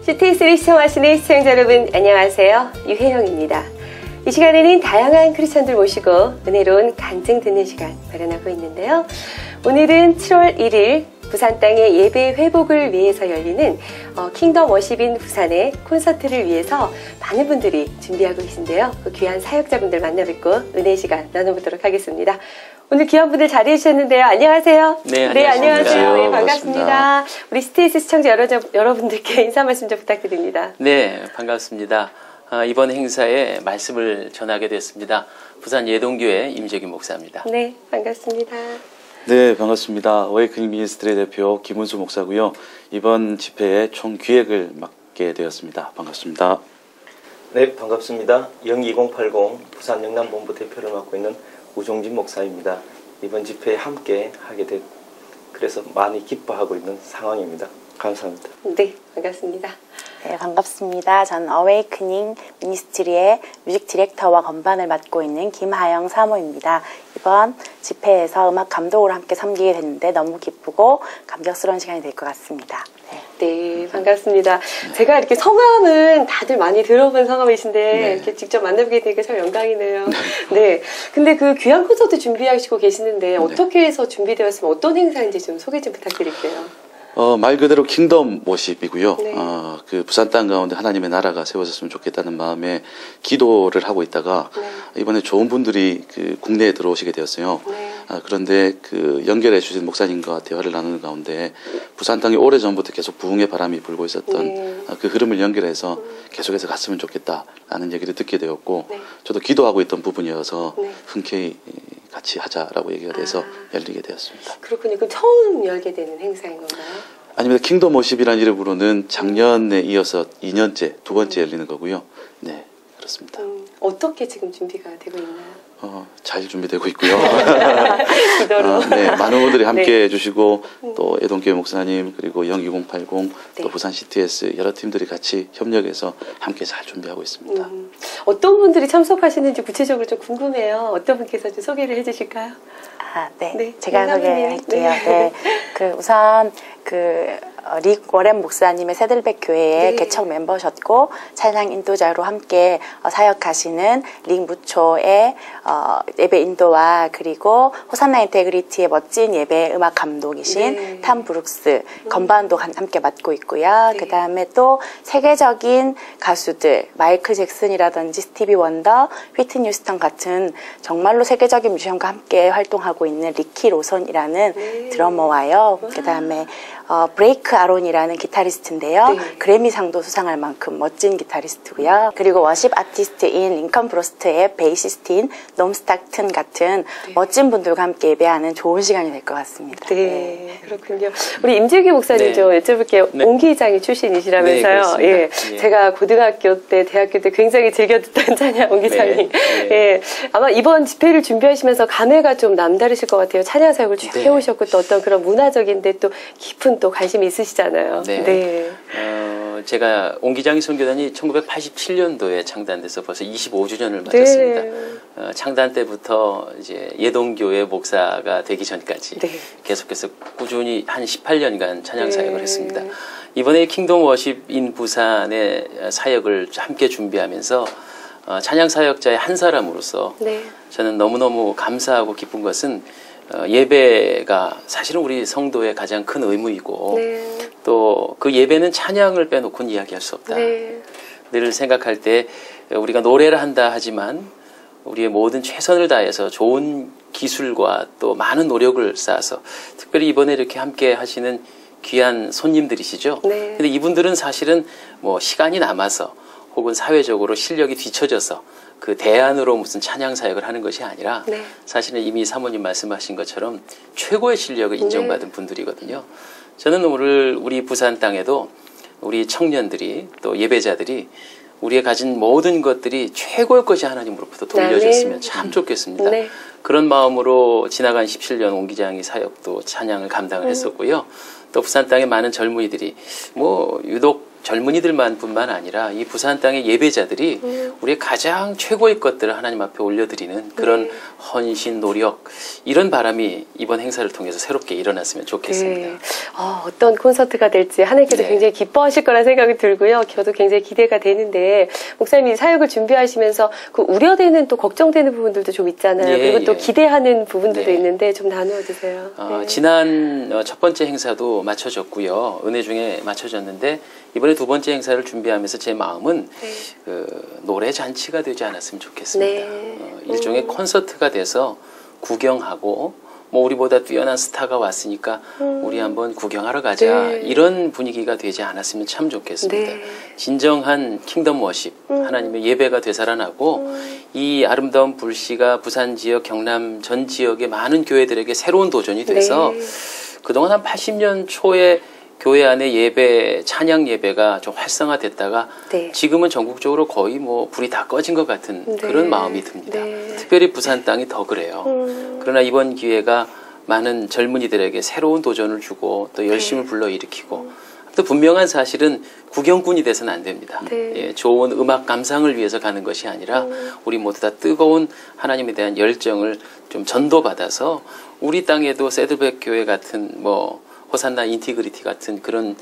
CTS를 시청하시는 시청자 여러분 안녕하세요. 유혜영입니다. 이 시간에는 다양한 크리스천들 모시고 은혜로운 간증 듣는 시간 마련하고 있는데요. 오늘은 7월 1일 부산 땅의 예배 회복을 위해서 열리는 킹덤 워십인 부산의 콘서트를 위해서 많은 분들이 준비하고 계신데요. 그 귀한 사역자분들 만나뵙고 은혜 시간 나눠보도록 하겠습니다. 오늘 귀한 분들 자리해 주셨는데요. 안녕하세요. 네, 안녕하세요. 네, 반갑습니다. 우리 CTS 시청자 여러분들께 인사 말씀 좀 부탁드립니다. 네, 반갑습니다. 이번 행사에 말씀을 전하게 됐습니다. 부산 예동교회 임재규 목사입니다. 네, 반갑습니다. 네, 반갑습니다. 어웨이크닝 미니스트리 대표 김은수 목사고요. 이번 집회의 총 기획을 맡게 되었습니다. 반갑습니다. 네, 반갑습니다. 02080 부산 영남본부 대표를 맡고 있는 우종진 목사입니다. 이번 집회에 함께 하게 돼 그래서 많이 기뻐하고 있는 상황입니다. 감사합니다. 네, 반갑습니다. 네, 반갑습니다. 전 어웨이크닝 미니스트리의 뮤직 디렉터와 건반을 맡고 있는 김하영 사모입니다. 이번 집회에서 음악 감독으로 함께 섬기게 됐는데 너무 기쁘고 감격스러운 시간이 될 것 같습니다. 네, 반갑습니다. 제가 이렇게 성함은 다들 많이 들어본 성함이신데 네. 이렇게 직접 만나보게 되니까 참 영광이네요. 네, 근데 그 귀한 콘서트 준비하시고 계시는데 어떻게 해서 준비되었으면 어떤 행사인지 좀 소개 좀 부탁드릴게요. 말 그대로 킹덤 워십이고요. 네. 그 부산 땅 가운데 하나님의 나라가 세워졌으면 좋겠다는 마음에 기도를 하고 있다가 이번에 좋은 분들이 그 국내에 들어오시게 되었어요. 네. 그런데 그 연결해 주신 목사님과 대화를 나누는 가운데 부산 땅이 오래전부터 계속 부흥의 바람이 불고 있었던 그 흐름을 연결해서 계속해서 갔으면 좋겠다라는 얘기를 듣게 되었고 저도 기도하고 있던 부분이어서 흔쾌히 같이 하자라고 얘기가 돼서 열리게 되었습니다. 그렇군요. 그럼 처음 열게 되는 행사인 건가요? 아닙니다. 킹덤 워십이라는 이름으로는 작년에 이어서 2년째, 두 번째 열리는 거고요. 네, 그렇습니다. 어떻게 지금 준비가 되고 있나요? 잘 준비되고 있고요. 기도로. 네, 많은 분들이 함께 해주시고 또 예동교회 목사님 그리고 02080 또 부산 CTS 여러 팀들이 같이 협력해서 함께 잘 준비하고 있습니다. 어떤 분들이 참석하시는지 구체적으로 좀 궁금해요. 어떤 분께서 좀 소개를 해주실까요? 네. 제가 소개할게요. 네. 우선 릭 워렌 목사님의 새들백 교회의 개척 멤버셨고 찬양 인도자로 함께 사역하시는 릭 무초의 예배 인도와 그리고 호산나 인테그리티의 멋진 예배 음악 감독이신 탐 브룩스 건반도 함께 맡고 있고요. 그 다음에 또 세계적인 가수들 마이클 잭슨이라든지 스티비 원더, 휘트니 휴스턴 같은 정말로 세계적인 뮤지션과 함께 활동하고 있는 리키 로선이라는 드러머와요. 그 다음에 브레이크 아론이라는 기타리스트인데요. 그래미상도 수상할 만큼 멋진 기타리스트고요. 그리고 워십 아티스트인 링컨 브로스트의 베이시스트인 놈 스타튼 같은 멋진 분들과 함께 예배하는 좋은 시간이 될 것 같습니다. 네, 그렇군요. 우리 임재규 목사님 좀 여쭤볼게요. 옹기장이 출신이시라면서요. 네, 제가 고등학교 때, 대학교 때 굉장히 즐겨 듣던 찬양 옹기장이. 아마 이번 집회를 준비하시면서 감회가 좀 남다르실 것 같아요. 찬양 사역을 쭉 해오셨고 또 어떤 그런 문화적인데 또 깊은 또 관심이 있으시잖아요. 제가 옹기장이 선교단이 1987년도에 창단돼서 벌써 25주년을 맞았습니다. 창단 때부터 이제 예동교회 목사가 되기 전까지 계속해서 꾸준히 한 18년간 찬양 사역을 했습니다. 이번에 킹덤 워십인 부산의 사역을 함께 준비하면서 찬양 사역자의 한 사람으로서 저는 너무너무 감사하고 기쁜 것은 예배가 사실은 우리 성도의 가장 큰 의무이고 또 그 예배는 찬양을 빼놓고는 이야기할 수 없다. 늘 생각할 때 우리가 노래를 한다 하지만 우리의 모든 최선을 다해서 좋은 기술과 또 많은 노력을 쌓아서 특별히 이번에 이렇게 함께 하시는 귀한 손님들이시죠. 근데 이분들은 사실은 뭐 시간이 남아서 혹은 사회적으로 실력이 뒤처져서 그 대안으로 무슨 찬양 사역을 하는 것이 아니라 사실은 이미 사모님 말씀하신 것처럼 최고의 실력을 인정받은 분들이거든요. 저는 오늘 우리 부산 땅에도 우리 청년들이 또 예배자들이 우리의 가진 모든 것들이 최고의 것이 하나님으로부터 돌려졌으면 참 좋겠습니다. 그런 마음으로 지나간 17년 옹기장이 사역도 찬양을 감당을 했었고요. 또 부산 땅의 많은 젊은이들이 뭐 유독 젊은이들만 뿐만 아니라 이 부산 땅의 예배자들이 우리의 가장 최고의 것들을 하나님 앞에 올려드리는 그런 헌신, 노력, 이런 바람이 이번 행사를 통해서 새롭게 일어났으면 좋겠습니다. 어떤 콘서트가 될지 하나님께서 굉장히 기뻐하실 거라 생각이 들고요. 저도 굉장히 기대가 되는데, 목사님이 사역을 준비하시면서 그 우려되는 또 걱정되는 부분들도 좀 있잖아요. 그리고 또 기대하는 부분들도 있는데 좀 나누어 주세요. 지난 첫 번째 행사도 맞춰졌고요. 은혜 중에 맞춰졌는데, 이번에 두 번째 행사를 준비하면서 제 마음은 그 노래 잔치가 되지 않았으면 좋겠습니다. 일종의 콘서트가 돼서 구경하고, 뭐 우리보다 뛰어난 스타가 왔으니까 우리 한번 구경하러 가자, 이런 분위기가 되지 않았으면 참 좋겠습니다. 진정한 킹덤 워십, 하나님의 예배가 되살아나고 이 아름다운 불씨가 부산 지역, 경남 전 지역의 많은 교회들에게 새로운 도전이 돼서 그동안 한 80년 초에 교회 안에 예배, 찬양 예배가 좀 활성화됐다가 지금은 전국적으로 거의 뭐 불이 다 꺼진 것 같은 그런 마음이 듭니다. 특별히 부산 땅이 더 그래요. 그러나 이번 기회가 많은 젊은이들에게 새로운 도전을 주고 또 열심을 불러일으키고, 또 분명한 사실은 구경꾼이 돼서는 안 됩니다. 좋은 음악 감상을 위해서 가는 것이 아니라 우리 모두 다 뜨거운 하나님에 대한 열정을 좀 전도받아서 우리 땅에도 새들백 교회 같은 뭐 호산나 인티그리티 같은 그런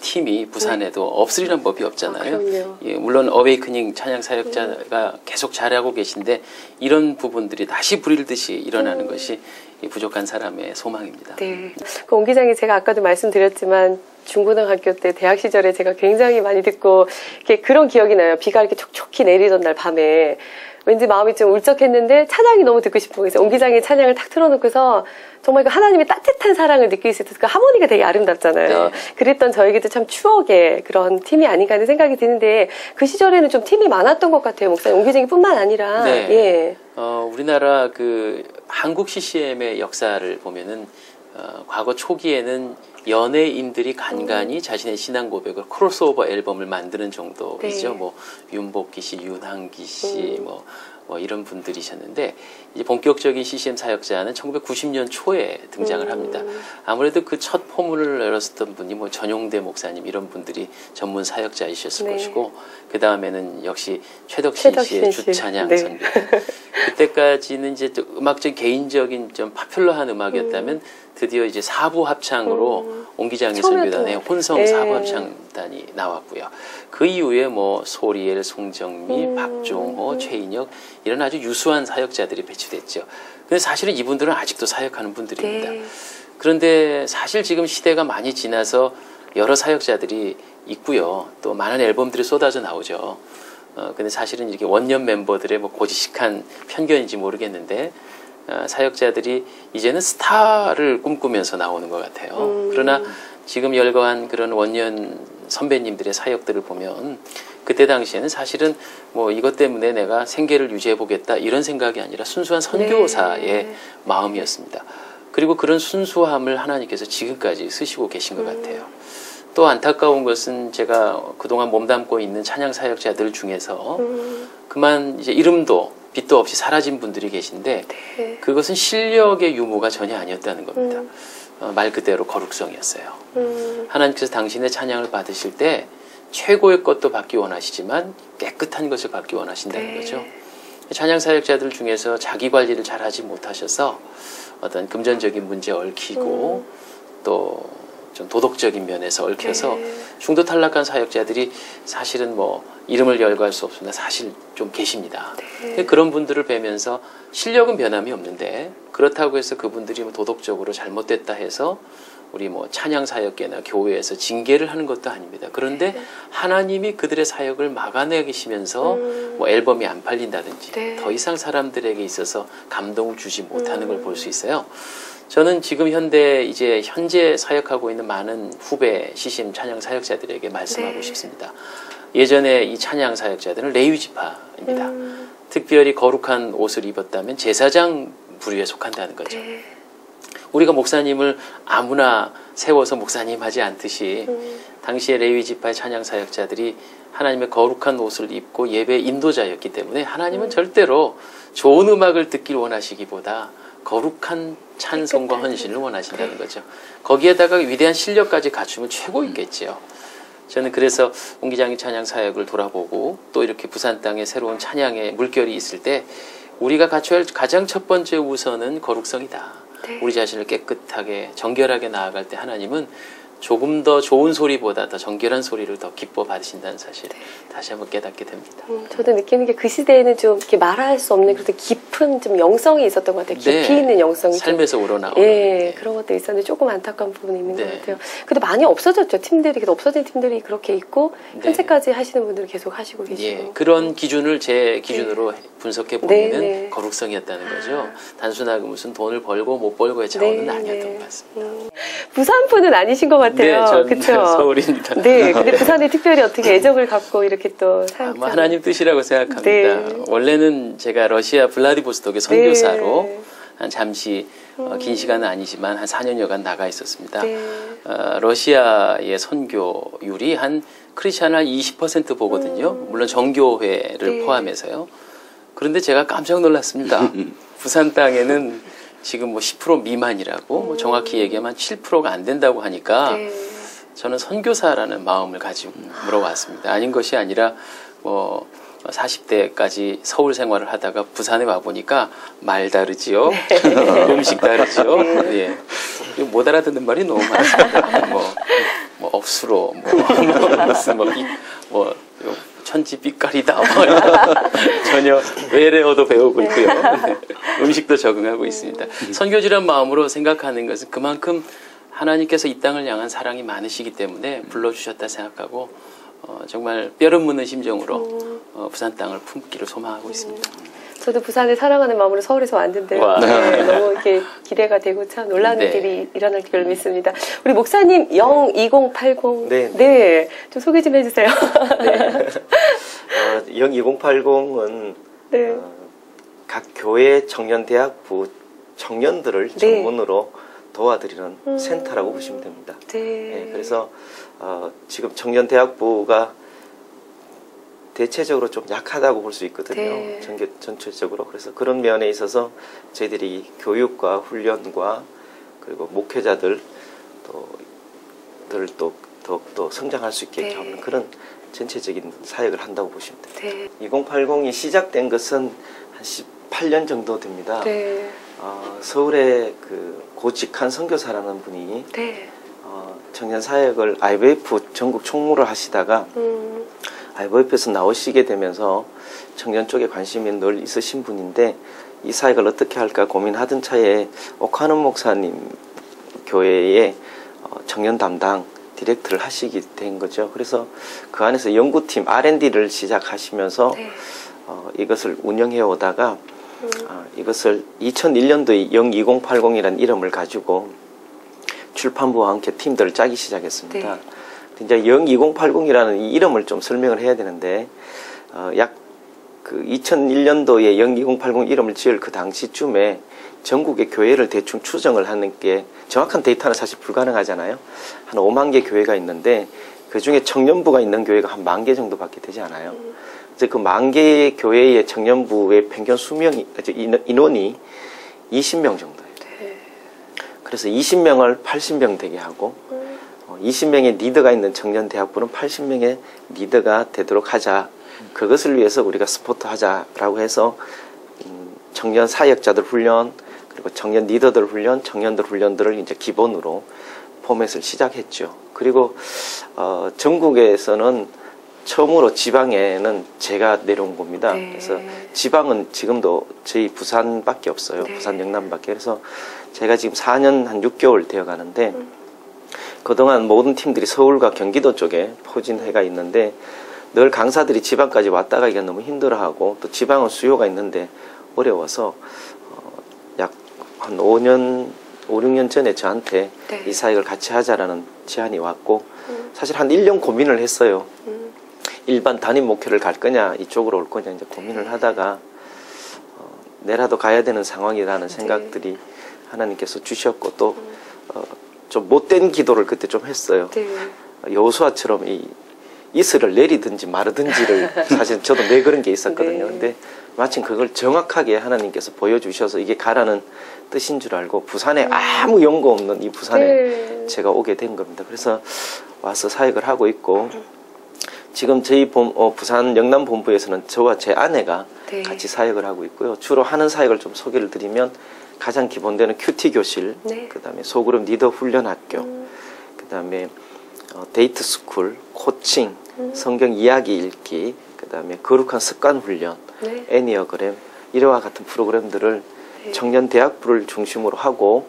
팀이 부산에도 없으리란 법이 없잖아요. 물론 어웨이크닝 찬양 사역자가 계속 잘하고 계신데 이런 부분들이 다시 불일듯이 일어나는 것이 부족한 사람의 소망입니다. 그 옹 기장이 제가 아까도 말씀드렸지만 중고등학교 때 대학 시절에 제가 굉장히 많이 듣고 이렇게 그런 기억이 나요. 비가 이렇게 촉촉히 내리던 날 밤에 왠지 마음이 좀 울적했는데 찬양이 너무 듣고 싶고, 그래서 옹 기장의 찬양을 탁 틀어놓고서 정말 그 하나님의 따뜻한 사랑을 느낄 수 있어서 그 하모니가 되게 아름답잖아요. 그랬던 저에게도 참 추억의 그런 팀이 아닌가 하는 생각이 드는데, 그 시절에는 좀 팀이 많았던 것 같아요. 목사님, 옹 기장이 뿐만 아니라. 우리나라 그 한국 CCM의 역사를 보면은 과거 초기에는 연예인들이 간간히 자신의 신앙 고백을 크로스오버 앨범을 만드는 정도이죠. 뭐 윤복기 씨, 윤항기 씨, 뭐 이런 분들이셨는데, 이제 본격적인 CCM 사역자는 1990년 초에 등장을 합니다. 아무래도 그 첫 포문을 열었었던 분이 뭐 전용대 목사님 이런 분들이 전문 사역자이셨을 것이고, 그 다음에는 역시 최덕신 씨의 주찬양 선교. 그때까지는 이제 음악적 개인적인 좀 파퓰러한 음악이었다면 드디어 이제 사부 합창으로 옹 기장의 선교단의 혼성 사부 합창단이 나왔고요. 그 이후에 뭐 소리엘, 송정미, 박종호, 최인혁 이런 아주 유수한 사역자들이 배치됐죠. 근데 사실은 이분들은 아직도 사역하는 분들입니다. 그런데 사실 지금 시대가 많이 지나서 여러 사역자들이 있고요. 또 많은 앨범들이 쏟아져 나오죠. 근데 사실은 이렇게 원년 멤버들의 뭐 고지식한 편견인지 모르겠는데, 사역자들이 이제는 스타를 꿈꾸면서 나오는 것 같아요. 그러나 지금 열거한 그런 원년 선배님들의 사역들을 보면 그때 당시에는 사실은 뭐 이것 때문에 내가 생계를 유지해 보겠다 이런 생각이 아니라 순수한 선교사의 마음이었습니다. 그리고 그런 순수함을 하나님께서 지금까지 쓰시고 계신 것 같아요. 또 안타까운 것은 제가 그동안 몸담고 있는 찬양 사역자들 중에서 그만 이제 이름도 빛도 없이 사라진 분들이 계신데, 그것은 실력의 유무가 전혀 아니었다는 겁니다. 말 그대로 거룩성이었어요. 하나님께서 당신의 찬양을 받으실 때 최고의 것도 받기 원하시지만 깨끗한 것을 받기 원하신다는 거죠. 찬양 사역자들 중에서 자기 관리를 잘 하지 못하셔서 어떤 금전적인 문제에 얽히고 또 좀 도덕적인 면에서 얽혀서 중도 탈락한 사역자들이 사실은 뭐 이름을 열거할 수 없으나 사실 좀 계십니다. 그런 분들을 뵈면서 실력은 변함이 없는데, 그렇다고 해서 그분들이 뭐 도덕적으로 잘못됐다 해서 우리 뭐 찬양 사역계나 교회에서 징계를 하는 것도 아닙니다. 그런데 하나님이 그들의 사역을 막아내시면서 뭐 앨범이 안 팔린다든지 더 이상 사람들에게 있어서 감동을 주지 못하는 걸 볼 수 있어요. 저는 지금 현재 사역하고 있는 많은 후배 CCM 찬양 사역자들에게 말씀하고 싶습니다. 예전에 이 찬양 사역자들은 레위 지파입니다. 특별히 거룩한 옷을 입었다면 제사장 부류에 속한다는 거죠. 우리가 목사님을 아무나 세워서 목사님 하지 않듯이 당시에 레위 지파의 찬양 사역자들이 하나님의 거룩한 옷을 입고 예배 인도자였기 때문에 하나님은 절대로 좋은 음악을 듣길 원하시기보다 거룩한 찬송과 헌신을 원하신다는 거죠. 거기에다가 위대한 실력까지 갖추면 최고이겠죠. 저는 그래서 옹기장인 찬양 사역을 돌아보고 또 이렇게 부산 땅에 새로운 찬양의 물결이 있을 때 우리가 갖춰야 할 가장 첫 번째 우선은 거룩성이다. 네. 우리 자신을 깨끗하게 정결하게 나아갈 때 하나님은 조금 더 좋은 소리보다 더 정결한 소리를 더 기뻐 받으신다는 사실 다시 한번 깨닫게 됩니다. 저도 느끼는 게 그 시대에는 좀 이렇게 말할 수 없는 그래도 깊은 좀 영성이 있었던 것 같아요. 깊이 네. 있는 영성이 삶에서 우러나오는 예, 그런 것도 있었는데 조금 안타까운 부분이 있는 네. 것 같아요. 근데 많이 없어졌죠. 팀들이 그래도 없어진 팀들이 그렇게 있고 네. 현재까지 하시는 분들은 계속 하시고 계시고. 예, 그런 기준을 제 기준으로 분석해 보면은 네. 거룩성이었다는 거죠. 단순하게 무슨 돈을 벌고 못 벌고의 차원은 아니었던 것 같습니다. 부산 분은 아니신 것 같아요. 네, 저는 그쵸? 서울입니다. 네, 근데 부산에 특별히 어떻게 애정을 갖고 이렇게 또 아마 하나님 뜻이라고 생각합니다. 네. 원래는 제가 러시아 블라디보스톡의 선교사로 네. 한 잠시 긴 시간은 아니지만 한 4년여간 나가 있었습니다. 네. 러시아의 선교율이 한 크리스찬 한 20% 보거든요. 물론 정교회를 네. 포함해서요. 그런데 제가 깜짝 놀랐습니다. 부산 땅에는 지금 뭐 10% 미만이라고 뭐 정확히 얘기하면 7%가 안 된다고 하니까 네. 저는 선교사라는 마음을 가지고 물어왔습니다. 아닌 것이 아니라 뭐 40대까지 서울 생활을 하다가 부산에 와 보니까 말 다르지요, 음식 다르지요. 예. 못 알아듣는 말이 너무 많습니다. 뭐 억수로 무슨 천지 빛깔이다. 전혀 외래어도 배우고 있고요. 음식도 적응하고 있습니다. 선교지란 마음으로 생각하는 것은 그만큼 하나님께서 이 땅을 향한 사랑이 많으시기 때문에 불러주셨다 생각하고 정말 뼈를 묻는 심정으로 부산 땅을 품기를 소망하고 있습니다. 저도 부산을 사랑하는 마음으로 서울에서 왔는데요. 네, 너무 이렇게 기대가 되고 참 놀라운 네. 일이 일어날 줄 믿습니다. 우리 목사님 02080 네. 좀 소개 좀 해주세요. 네. 02080은 네. 각 교회 청년대학부 청년들을 네. 전문으로 도와드리는 센터라고 보시면 됩니다. 네. 네, 그래서 지금 청년대학부가 대체적으로 좀 약하다고 볼 수 있거든요. 네. 전체적으로. 그래서 그런 면에 있어서 저희들이 교육과 훈련과 그리고 목회자들 또 더욱더 성장할 수 있게 네. 하는 그런 전체적인 사역을 한다고 보시면 됩니다. 네. 2080이 시작된 것은 한 18년 정도 됩니다. 네. 서울에 그 고직한 선교사라는 분이 네. 청년 사역을 IVF 전국 총무를 하시다가 IVF에서 나오시게 되면서 청년 쪽에 관심이 늘 있으신 분인데 이 사역을 어떻게 할까 고민하던 차에 오카는 목사님 교회에 청년 담당 디렉터를 하시게 된 거죠. 그래서 그 안에서 연구팀 R&D를 시작하시면서 네. 이것을 운영해 오다가 이것을 2001년도에 02080이라는 이름을 가지고 출판부와 함께 팀들을 짜기 시작했습니다. 네. 이제 02080이라는 이 이름을 좀 설명을 해야 되는데 약 그 2001년도에 02080 이름을 지을 그 당시쯤에 전국의 교회를 대충 추정을 하는 게 정확한 데이터는 사실 불가능하잖아요. 한 5만 개 교회가 있는데 그 중에 청년부가 있는 교회가 한 1만 개 정도밖에 되지 않아요. 이제 그 1만 개의 교회의 청년부의 평균 수명이 인원이 20명 정도예요. 네. 그래서 20명을 80명 되게 하고 20명의 리더가 있는 청년대학부는 80명의 리더가 되도록 하자. 그것을 위해서 우리가 스포트 하자라고 해서 청년 사역자들 훈련 그리고 청년 리더들 훈련, 청년들 훈련들을 이제 기본으로 포맷을 시작했죠. 그리고 전국에서는 처음으로 지방에는 제가 내려온 겁니다. 네. 그래서 지방은 지금도 저희 부산밖에 없어요. 네. 부산 영남밖에. 그래서 제가 지금 4년 한 6개월 되어 가는데 그동안 모든 팀들이 서울과 경기도 쪽에 포진해가 있는데 늘 강사들이 지방까지 왔다 가기가 너무 힘들어하고 또 지방은 수요가 있는데 어려워서 약 한 5, 6년 전에 저한테 네. 이 사역을 같이 하자라는 제안이 왔고 사실 한 1년 고민을 했어요. 일반 담임 목회를 갈 거냐 이쪽으로 올 거냐 이제 고민을 하다가 내라도 가야 되는 상황이라는 생각들이 하나님께서 주셨고 또 좀 못된 기도를 그때 좀 했어요. 네. 여호수아처럼 이 이슬을 내리든지 마르든지를 사실 저도 매 그런 게 있었거든요. 네. 근데 마침 그걸 정확하게 하나님께서 보여주셔서 이게 가라는 뜻인 줄 알고 부산에 아무 연고 없는 이 부산에 네. 제가 오게 된 겁니다. 그래서 와서 사역을 하고 있고 지금 저희 부산 영남본부에서는 저와 제 아내가 네. 같이 사역을 하고 있고요. 주로 하는 사역을 좀 소개를 드리면 가장 기본되는 큐티 교실, 네. 그다음에 소그룹 리더 훈련 학교, 그다음에 데이트 스쿨, 코칭, 성경 이야기 읽기, 그다음에 거룩한 습관 훈련, 네. 애니어그램 이와 같은 프로그램들을 네. 청년 대학부를 중심으로 하고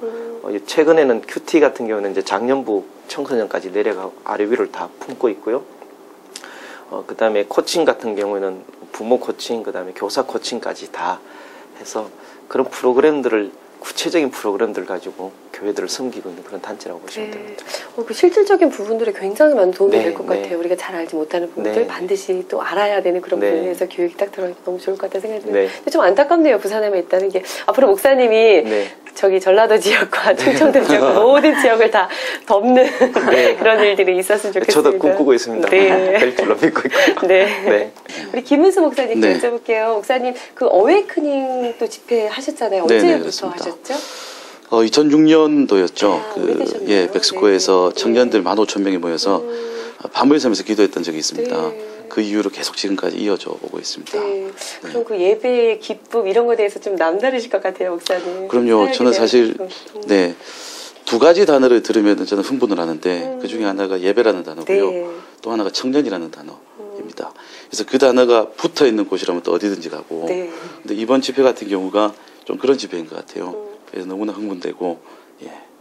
최근에는 큐티 같은 경우는 이제 장년부 청소년까지 내려가 아래 위를 다 품고 있고요. 그다음에 코칭 같은 경우에는 부모 코칭, 그다음에 교사 코칭까지 다 해서 그런 프로그램들을 구체적인 프로그램들 가지고 교회들을 섬기고 있는 그런 단체라고 보시면 네. 됩니다. 그 실질적인 부분들이 굉장히 많은 도움이 네, 될 것 네. 같아요. 우리가 잘 알지 못하는 부분들 네. 반드시 또 알아야 되는 그런 네. 부분에서 교육이 딱 들어가니까 너무 좋을 것 같다는 생각이 들어요. 네. 근데 좀 안타깝네요. 부산에만 있다는 게. 앞으로 목사님이 네. 저기 전라도 지역과 충청도 지역 모든 지역을 다 덮는 네. 그런 일들이 있었으면 좋겠습니다. 저도 꿈꾸고 있습니다. 네. 될 줄로 믿고 있고요. 네. 네. 우리 김은수 목사님께 네. 여쭤볼게요. 목사님 그 어웨이크닝 또 집회 하셨잖아요. 네, 네, 언제부터 그렇습니다. 하셨죠? 2006년도였죠. 아, 오래되셨네요. 예, 멕시코에서 네. 청년들 15,000명이 모여서 밤을 새면서 기도했던 적이 있습니다. 네. 그 이후로 계속 지금까지 이어져 오고 있습니다. 네. 그럼 그 예배의 기쁨 이런 거에 대해서 좀 남다르실 것 같아요, 목사님. 그럼요. 사역에 저는 대한 사실 기쁨. 네. 두 가지 단어를 들으면 저는 흥분을 하는데 그 중에 하나가 예배라는 단어고요. 네. 또 하나가 청년이라는 단어입니다. 그래서 그 단어가 붙어 있는 곳이라면 또 어디든지 가고. 네. 근데 이번 집회 같은 경우가 좀 그런 집회인 것 같아요. 그래서 너무나 흥분되고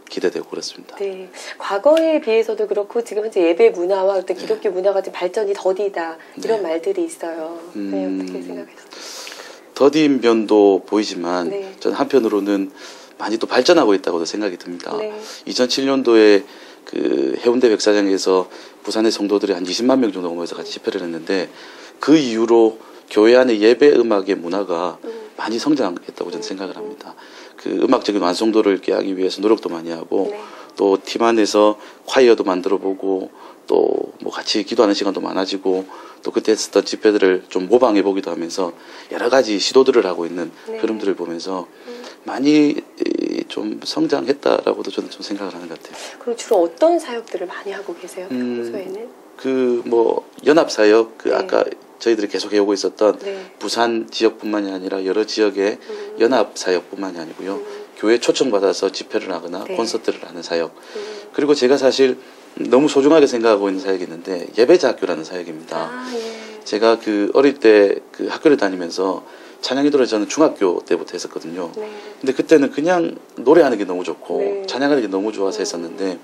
기대되고 그렇습니다. 네. 과거에 비해서도 그렇고 지금 현재 예배 문화와 어떤 기독교 문화가 좀 발전이 더디다 이런 말들이 있어요. 네, 어떻게 생각하세요? 더딘 면도 보이지만 네. 저는 한편으로는 많이 또 발전하고 있다고도 생각이 듭니다. 네. 2007년도에 그 해운대 백사장에서 부산의 성도들이 한 20만 명 정도 모여서 같이 집회를 했는데 그 이후로 교회 안의 예배 음악의 문화가 많이 성장했다고 저는 생각을 합니다. 그 음악적인 완성도를 깨하기 위해서 노력도 많이 하고 네. 또 팀 안에서 콰이어도 만들어 보고 또 뭐 같이 기도하는 시간도 많아지고 또 그때 했었던 집회들을 좀 모방해 보기도 하면서 여러 가지 시도들을 하고 있는 네. 흐름들을 보면서 많이 좀 성장했다라고도 저는 좀 생각을 하는 것 같아요. 그럼 주로 어떤 사역들을 많이 하고 계세요? 평소에는? 그 뭐 연합사역 그 네. 아까 저희들이 계속 해오고 있었던 네. 부산 지역뿐만이 아니라 여러 지역의 연합사역뿐만이 아니고요. 교회 초청받아서 집회를 하거나 네. 콘서트를 하는 사역. 그리고 제가 사실 너무 소중하게 생각하고 있는 사역이 있는데 예배자학교라는 사역입니다. 아, 예. 제가 그 어릴 때 그 학교를 다니면서 찬양기도를 저는 중학교 때부터 했었거든요. 네. 근데 그때는 그냥 노래하는 게 너무 좋고 네. 찬양하는 게 너무 좋아서 했었는데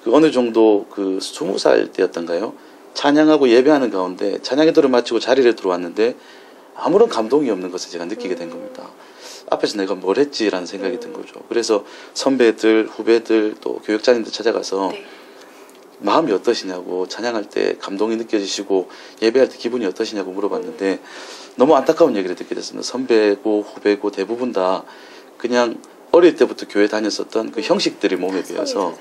그 어느 정도 그 20살 때였던가요? 찬양하고 예배하는 가운데 찬양기도를 마치고 자리를 들어왔는데 아무런 감동이 없는 것을 제가 느끼게 된 겁니다. 앞에서 내가 뭘 했지라는 생각이 든 거죠. 그래서 선배들, 후배들 또 교육자님들 찾아가서 네. 마음이 어떠시냐고 찬양할 때 감동이 느껴지시고 예배할 때 기분이 어떠시냐고 물어봤는데 너무 안타까운 얘기를 듣게 됐습니다. 선배고 후배고 대부분 다 그냥 어릴 때부터 교회 다녔었던 그 형식들이 몸에 배어서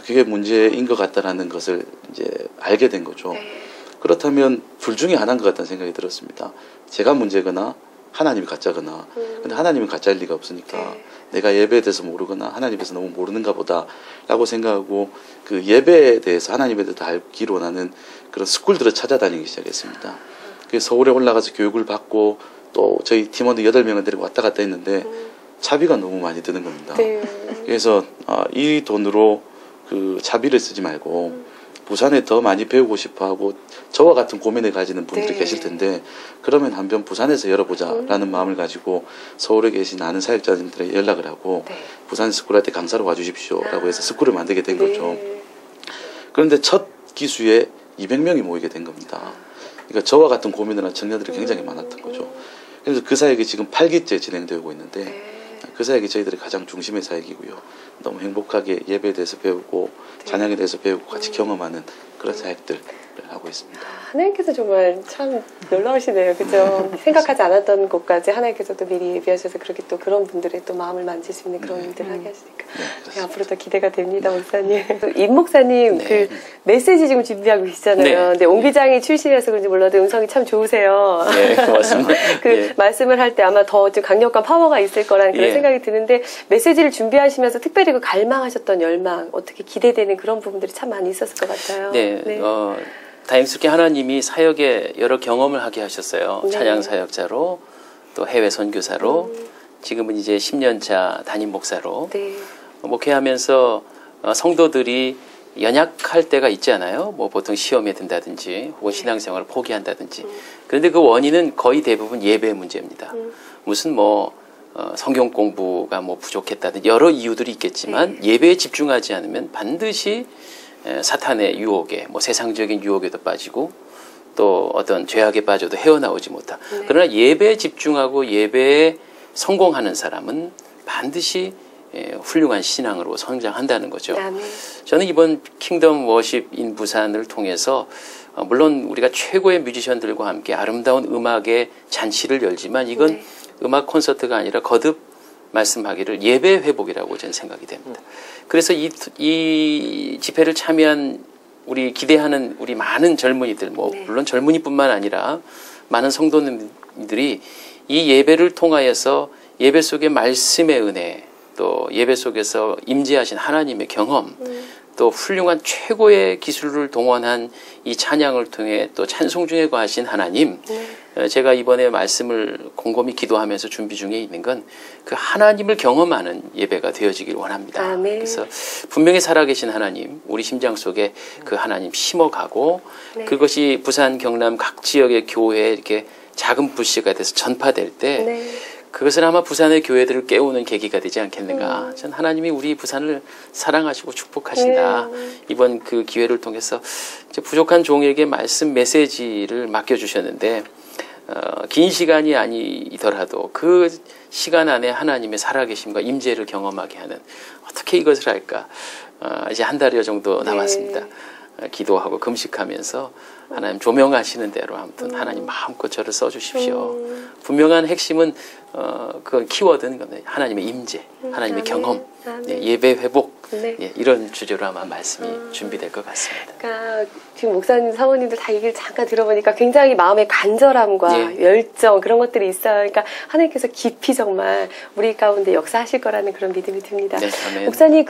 그게 문제인 것 같다라는 것을 이제 알게 된 거죠. 네. 그렇다면 둘 중에 하나인 것 같다는 생각이 들었습니다. 제가 문제거나 하나님이 가짜거나. 근데 하나님은 가짜일 리가 없으니까 네. 내가 예배에 대해서 모르거나 하나님에 대해서 너무 모르는가 보다 라고 생각하고 그 예배에 대해서 하나님에 대해서 알기로 원하는 그런 스쿨들을 찾아다니기 시작했습니다. 그래서 서울에 올라가서 교육을 받고 또 저희 팀원들 8명을 데리고 왔다 갔다 했는데 차비가 너무 많이 드는 겁니다. 네. 그래서 이 돈으로 그 차비를 쓰지 말고 부산에 더 많이 배우고 싶어하고 저와 같은 고민을 가지는 분들이 네. 계실 텐데 그러면 한번 부산에서 열어보자라는 마음을 가지고 서울에 계신 아는 사역자님들에게 연락을 하고 네. 부산 스쿨할 때 강사로 와주십시오라고 해서 스쿨을 만들게 된 거죠. 네. 그런데 첫 기수에 200명이 모이게 된 겁니다. 그러니까 저와 같은 고민을 한 청년들이 굉장히 많았던 거죠. 그래서 그 사역이 지금 8기째 진행되고 있는데 네. 그 사역이 저희들의 가장 중심의 사역이고요. 너무 행복하게 예배에 대해서 배우고 찬양에 대해서 배우고 같이 경험하는 그런 사역들 하고 있습니다. 하나님께서 정말 참 놀라우시네요. 그죠? 생각하지 않았던 곳까지 하나님께서 또 미리 예비하셔서 그렇게 또 그런 분들의 또 마음을 만질 수 있는 그런 일들을 하게 하시니까. 네, 앞으로 더 기대가 됩니다, 목사님. 임 목사님, 그 메시지 지금 준비하고 계시잖아요. 근데 옹 기장이 출신이라서 그런지 몰라도 음성이 참 좋으세요. 네, 고맙습니다. 그 말씀을 할 때 아마 더 좀 강력한 파워가 있을 거라는 그런 생각이 드는데 메시지를 준비하시면서 특별히 그 갈망하셨던 열망, 어떻게 기대되는 그런 부분들이 참 많이 있었을 것 같아요. 다행스럽게 하나님이 사역에 여러 경험을 하게 하셨어요. 찬양 사역자로 또 해외 선교사로 지금은 이제 10년차 담임 목사로 목회하면서 성도들이 연약할 때가 있지 않아요? 뭐 보통 시험에 든다든지 혹은 신앙생활을 포기한다든지. 그런데 그 원인은 거의 대부분 예배 문제입니다. 무슨 성경 공부가 부족했다든지 여러 이유들이 있겠지만 예배에 집중하지 않으면 반드시 사탄의 유혹에 세상적인 유혹에도 빠지고 또 어떤 죄악에 빠져도 헤어나오지 못하. 그러나 예배에 집중하고 예배에 성공하는 사람은 반드시 훌륭한 신앙으로 성장한다는 거죠. 저는 이번 킹덤 워십 인 부산을 통해서 물론 우리가 최고의 뮤지션들과 함께 아름다운 음악의 잔치를 열지만 이건 음악 콘서트가 아니라 거듭 말씀하기를 예배 회복이라고 저는 생각이 됩니다. 그래서 이 집회를 참여한 우리 기대하는 우리 많은 젊은이들 물론 젊은이뿐만 아니라 많은 성도님들이 이 예배를 통하여서 예배 속의 말씀의 은혜 또 예배 속에서 임재하신 하나님의 경험 또 훌륭한 최고의 기술을 동원한 이 찬양을 통해 또 찬송 중에 거하신 하나님 제가 이번에 말씀을 곰곰이 기도하면서 준비 중에 있는 건 그 하나님을 경험하는 예배가 되어지길 원합니다. 아멘. 그래서 분명히 살아계신 하나님 우리 심장 속에 그 하나님 심어가고 그것이 부산 경남 각 지역의 교회에 이렇게 작은 불씨가 돼서 전파될 때 그것은 아마 부산의 교회들을 깨우는 계기가 되지 않겠는가. 전 하나님이 우리 부산을 사랑하시고 축복하신다. 이번 그 기회를 통해서 이제 부족한 종에게 말씀 메시지를 맡겨주셨는데 긴 시간이 아니더라도 그 시간 안에 하나님의 살아계심과 임재를 경험하게 하는 어떻게 이것을 할까. 이제 한 달여 정도 남았습니다. 기도하고 금식하면서 하나님 조명하시는 대로 아무튼 하나님 마음껏 저를 써주십시오. 분명한 핵심은 그 키워드는 하나님의 임재, 하나님의 경험, 예배 회복 이런 주제로 아마 말씀이 준비될 것 같습니다. 그러니까 지금 목사님, 사모님들 다 얘기를 잠깐 들어보니까 굉장히 마음의 간절함과 열정 그런 것들이 있어요. 그러니까 하나님께서 깊이 정말 우리 가운데 역사하실 거라는 그런 믿음이 듭니다. 목사님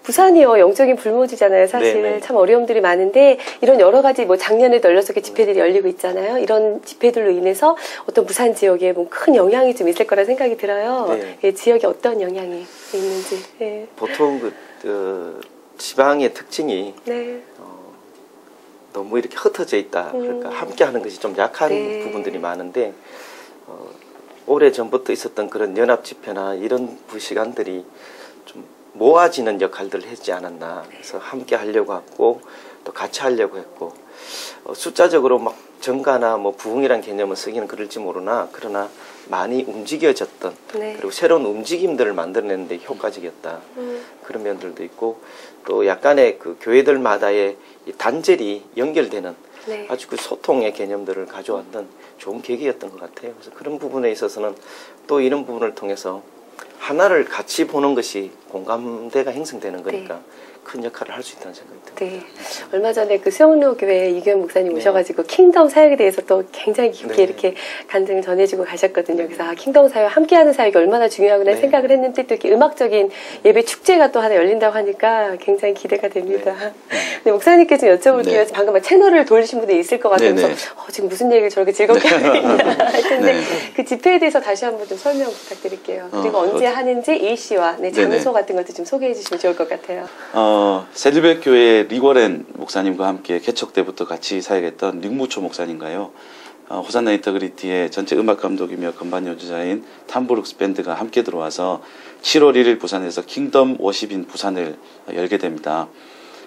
부산이요 영적인 불모지잖아요. 사실 참 어려움들이 많은데 이런 여러 가지 작년에도 연락석의 집회들이 열리고 있잖아요. 이런 집회들로 인해서 어떤 부산 지역에 큰 영향이 좀 있을 거라 생각이 들어요. 지역에 어떤 영향이 있는지. 보통 그 지방의 특징이 너무 이렇게 흩어져 있다. 그러니까 함께하는 것이 좀 약한 부분들이 많은데 오래 전부터 있었던 그런 연합 집회나 이런 시간들이 좀 모아지는 역할들을 했지 않았나. 그래서 함께 하려고 했고 또 같이 하려고 했고 숫자적으로 정가나 부흥이란 개념을 쓰기는 그럴지 모르나 그러나 많이 움직여졌던 그리고 새로운 움직임들을 만들어내는데 효과적이었다. 그런 면들도 있고 또 약간의 그 교회들마다의 이 단절이 연결되는 아주 그 소통의 개념들을 가져왔던 좋은 계기였던 것 같아요. 그래서 그런 부분에 있어서는 또 이런 부분을 통해서 하나를 같이 보는 것이 공감대가 형성되는 거니까 큰 역할을 할 수 있다는 생각이 듭니다. 얼마 전에 그 수영로 교회 이규현 목사님 오셔가지고 킹덤 사역에 대해서 또 굉장히 깊게 이렇게 간증을 전해주고 가셨거든요. 그래서 킹덤 사역, 함께하는 사역이 얼마나 중요하구나 생각을 했는데 또 이렇게 음악적인 예배 축제가 또 하나 열린다고 하니까 굉장히 기대가 됩니다. 근데 목사님께 좀 여쭤볼게요. 방금 채널을 돌리신 분들이 있을 것 같아서 지금 무슨 얘기를 저렇게 즐겁게 하고 있나 할 텐데 그 집회에 대해서 다시 한번 좀 설명 부탁드릴게요. 그리고 언제 하는지 일시와 장소 같은 것도 좀 소개해 주시면 좋을 것 같아요. 세들백 교회 리거렌 목사님과 함께 개척 때부터 같이 사역했던 링무초 목사님과요. 호산나 인터그리티의 전체 음악 감독이며 건반 연주자인 탐브룩스 밴드가 함께 들어와서 7월 1일 부산에서 킹덤 워십인 부산을 열게 됩니다.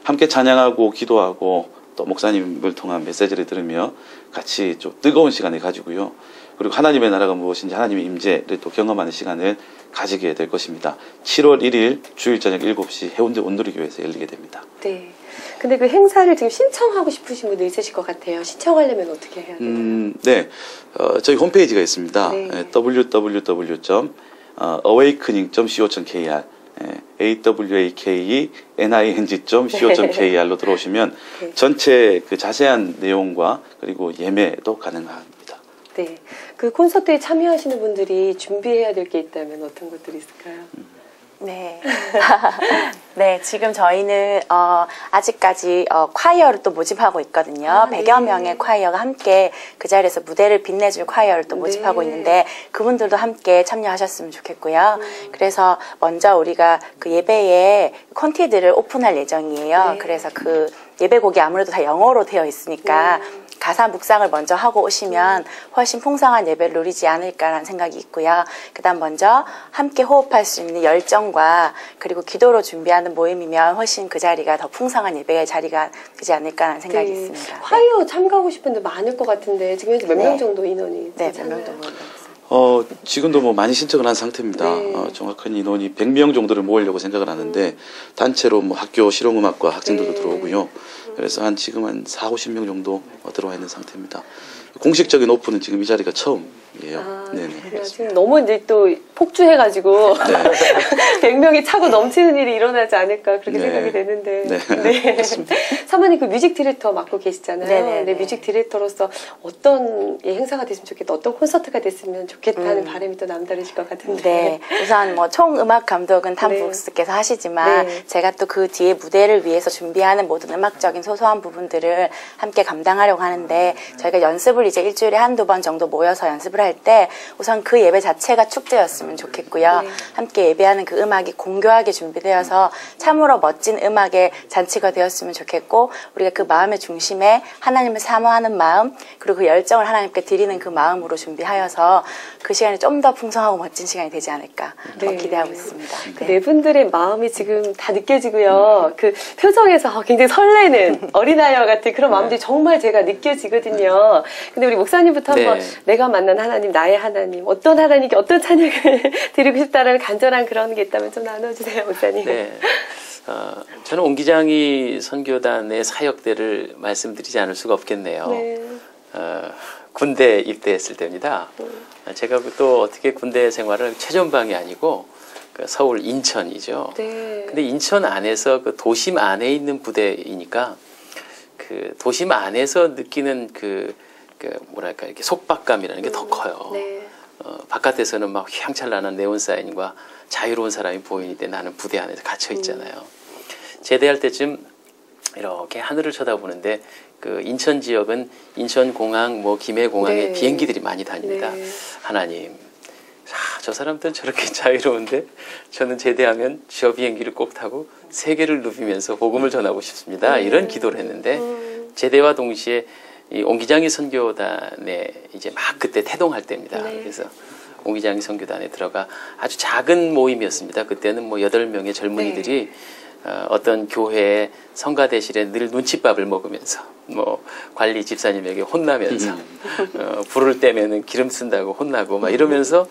함께 찬양하고 기도하고 또 목사님을 통한 메시지를 들으며 같이 좀 뜨거운 시간을 가지고요. 그리고 하나님의 나라가 무엇인지 하나님의 임재를 또 경험하는 시간을 가지게 될 것입니다. 7월 1일 주일 저녁 7시 해운대 온누리교회에서 열리게 됩니다. 네. 근데 그 행사를 지금 신청하고 싶으신 분도 있으실 것 같아요. 신청하려면 어떻게 해야 되나요? 네. 저희 홈페이지가 있습니다. 네. www.awakening.co.kr awakening.co.kr로 들어오시면 네. 전체 그 자세한 내용과 그리고 예매도 가능합니다. 네. 그 콘서트에 참여하시는 분들이 준비해야 될 게 있다면 어떤 것들이 있을까요? 네. 네, 지금 저희는 아직까지 콰이어를 또 모집하고 있거든요. 100여 명의 콰이어가 함께 그 자리에서 무대를 빛내줄 콰이어를 또 모집하고 있는데 그분들도 함께 참여하셨으면 좋겠고요. 그래서 먼저 우리가 그 예배에 콘티들을 오픈할 예정이에요. 네. 그래서 그 예배곡이 아무래도 다 영어로 되어 있으니까 가사 묵상을 먼저 하고 오시면 훨씬 풍성한 예배를 누리지 않을까라는 생각이 있고요. 그다음 먼저 함께 호흡할 수 있는 열정과 그리고 기도로 준비하는 모임이면 훨씬 그 자리가 더 풍성한 예배의 자리가 되지 않을까라는 생각이 있습니다. 콰이어 참가하고 싶은 분들 많을 것 같은데 지금 현재 몇 명 정도 인원이 네, 몇 명 정도. 지금도 뭐 많이 신청을 한 상태입니다. 네. 정확한 인원이 100명 정도를 모으려고 생각을 하는데 단체로 뭐 학교 실용음악과 학생들도 들어오고요. 그래서 지금 한 40-50명 정도 들어와 있는 상태입니다. 공식적인 오픈은 지금 이 자리가 처음이에요. 네네. 지금 너무 이제 또 폭주해가지고 100명이 차고 넘치는 일이 일어나지 않을까 그렇게 생각이 되는데. 네. 맞습니다. 사모님 그 뮤직 디렉터 맡고 계시잖아요. 네네네. 근데 뮤직 디렉터로서 어떤 행사가 됐으면 좋겠다, 어떤 콘서트가 됐으면 좋겠다는 바람이 또 남다르실 것 같은데. 네, 우선 뭐 총 음악 감독은 탐 브룩스께서 하시지만 제가 또 그 뒤에 무대를 위해서 준비하는 모든 음악적인 소소한 부분들을 함께 감당하려고 하는데 저희가 연습을 이제 일주일에 한두 번 정도 모여서 연습을 할 때 우선 그 예배 자체가 축제였으면 좋겠고요. 함께 예배하는 그 음악이 공교하게 준비되어서 참으로 멋진 음악의 잔치가 되었으면 좋겠고 우리가 그 마음의 중심에 하나님을 사모하는 마음 그리고 그 열정을 하나님께 드리는 그 마음으로 준비하여서 그 시간이 좀 더 풍성하고 멋진 시간이 되지 않을까 기대하고 있습니다. 네 분들의 마음이 지금 다 느껴지고요. 그 표정에서 굉장히 설레는 어린아이와 같은 그런 마음들이 정말 제가 느껴지거든요. 근데 우리 목사님부터 한번 내가 만난 하나님, 나의 하나님, 어떤 하나님께 어떤 찬양을 드리고 싶다는 간절한 그런 게 있다면 좀 나눠주세요, 목사님. 네. 저는 옹기장이 선교단의 사역대를 말씀드리지 않을 수가 없겠네요. 네. 군대 입대했을 때입니다. 제가 또 어떻게 군대 생활을 최전방이 아니고 서울 인천이죠. 네. 근데 인천 안에서 그 도심 안에 있는 부대이니까 그 도심 안에서 느끼는 그 뭐랄까 이렇게 속박감이라는 게 더 커요. 네. 바깥에서는 막 휘황찬란한 네온사인과 자유로운 사람이 보이는데 나는 부대 안에서 갇혀 있잖아요. 제대할 때쯤 이렇게 하늘을 쳐다보는데 그 인천 지역은 인천공항, 뭐 김해공항에 비행기들이 많이 다닙니다. 하나님, 저 사람들은 저렇게 자유로운데 저는 제대하면 저 비행기를 꼭 타고 세계를 누비면서 복음을 전하고 싶습니다. 이런 기도를 했는데 제대와 동시에 이 옹기장이 선교단에 이제 막 그때 태동할 때입니다. 그래서 옹기장이 선교단에 들어가 아주 작은 모임이었습니다. 그때는 뭐 8명의 젊은이들이 어떤 교회의 성가대실에 늘 눈칫밥을 먹으면서 뭐 관리 집사님에게 혼나면서 불을 떼면은 기름 쓴다고 혼나고 막 이러면서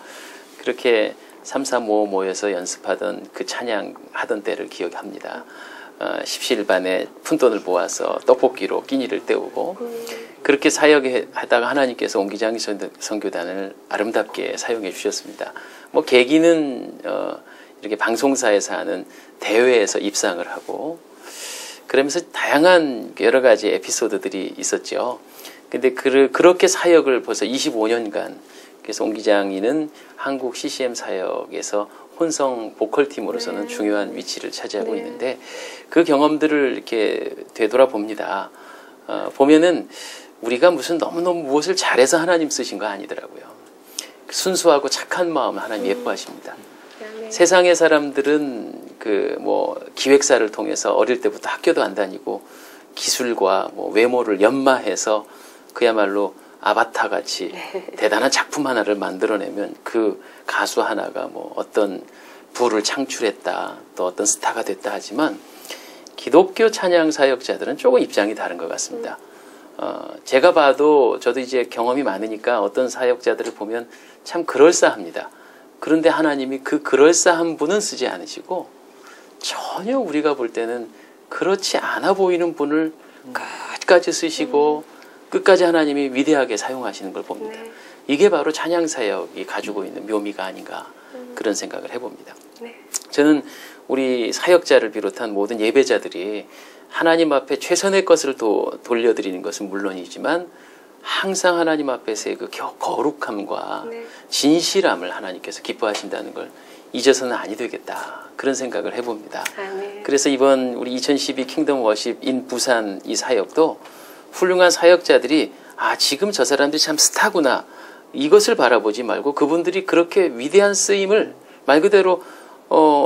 그렇게 3-4-5 모여서 연습하던 그 찬양하던 때를 기억합니다. 십시일반에 푼돈을 모아서 떡볶이로 끼니를 때우고 그렇게 사역하다가 하나님께서 옹기장이 선교단을 아름답게 사용해 주셨습니다. 뭐 계기는 이렇게 방송사에서 하는 대회에서 입상을 하고 그러면서 다양한 여러 가지 에피소드들이 있었죠. 근데 그렇게 사역을 벌써 25년간 그래서 옹기장이는 한국 CCM 사역에서 혼성 보컬팀으로서는 중요한 위치를 차지하고 있는데 그 경험들을 이렇게 되돌아봅니다. 보면은 우리가 무슨 너무너무 무엇을 잘해서 하나님 쓰신 거 아니더라고요. 순수하고 착한 마음을 하나님 예뻐하십니다. 세상의 사람들은 그 뭐 기획사를 통해서 어릴 때부터 학교도 안 다니고 기술과 뭐 외모를 연마해서 그야말로 아바타 같이 대단한 작품 하나를 만들어내면 그 가수 하나가 뭐 어떤 부를 창출했다 또 어떤 스타가 됐다 하지만 기독교 찬양 사역자들은 조금 입장이 다른 것 같습니다. 제가 봐도 저도 이제 경험이 많으니까 어떤 사역자들을 보면 참 그럴싸합니다. 그런데 하나님이 그 그럴싸한 분은 쓰지 않으시고 전혀 우리가 볼 때는 그렇지 않아 보이는 분을 끝까지 쓰시고 끝까지 하나님이 위대하게 사용하시는 걸 봅니다. 네. 이게 바로 찬양 사역이 가지고 있는 묘미가 아닌가 그런 생각을 해봅니다. 네. 저는 우리 사역자를 비롯한 모든 예배자들이 하나님 앞에 최선의 것을 돌려드리는 것은 물론이지만 항상 하나님 앞에서의 그 거룩함과 네. 진실함을 하나님께서 기뻐하신다는 걸 잊어서는 아니 되겠다 그런 생각을 해봅니다. 아멘. 그래서 이번 우리 2012 킹덤 워십 인 부산 이 사역도 훌륭한 사역자들이 지금 저 사람들이 참 스타구나 이것을 바라보지 말고 그분들이 그렇게 위대한 쓰임을 말 그대로